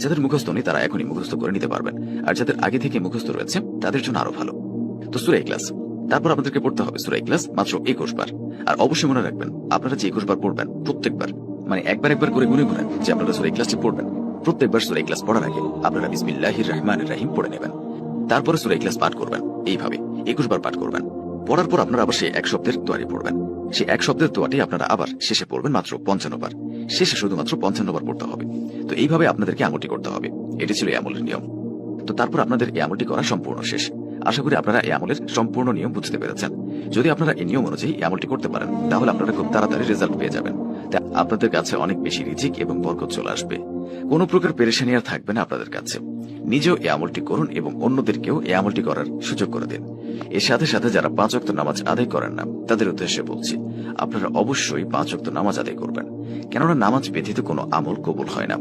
যাদের মুখস্থ নেই তারা এখনই মুখস্থ করে নিতে পারবেন, আর যাদের আগে থেকে মুখস্থ রয়েছে তাদের জন্য আরো ভালো। তো সূরা ইখলাস, তারপর আপনাদেরকে পড়তে হবে সূরা ইখলাস মাত্র 21 বার। আর অবশ্যই মনে রাখবেন, আপনারা যে 21 বার পড়বেন প্রত্যেকবার, মানে একবার করে গুনে গুনে যে আপনারা সূরা ইখলাসটি পড়বেন, প্রত্যেকবার সূরা ইখলাস পড়ার আগে আপনারা বিসমিল্লাহির রহমানির রহিম পড়ে নেবেন। তারপরে সূরা ইখলাস পাঠ করবেন, এইভাবে 21 বার পাঠ করবেন। পড়ার পর আপনারা আবার সেই এক শব্দের দোয়াটি পড়বেন। সেই এক শব্দের দোয়াটি আপনারা আবার শেষে পড়বেন মাত্র 55 বার। শেষে শুধুমাত্র 55 বার পড়তে হবে। তো এইভাবে আপনাদেরকে আমলটি করতে হবে। এটি ছিল এই আমলের নিয়ম। তো তারপর আপনাদের এই আমলটি করা সম্পূর্ণ শেষ। আশা করি আপনারা এই আমলের সম্পূর্ণ নিয়ম বুঝতে পেরেছেন। যদি আপনারা এই নিয়ম অনুযায়ী এই আমলটি করতে পারেন, তাহলে আপনারা খুব তাড়াতাড়ি রেজাল্ট পেয়ে যাবেন। তাই আপনাদের কাছে অনেক বেশি রিজিক এবং বরকত চলে আসবে। কোনো প্রকার পেরেশানি আর থাকবে না আপনাদের কাছে। নিজেও এই আমলটি করুন এবং অন্যদেরকেও এই আমলটি করার সুযোগ করে দিন। এর সাথে সাথে যারা 5 ওয়াক্ত নামাজ আদায় করেন না, তাদের উদ্দেশ্যে বলছি, আপনারা অবশ্যই 5 ওয়াক্ত নামাজ আদায় করবেন। কেননা নামাজ ব্যতীত কোনো আমল কবুল হয় না।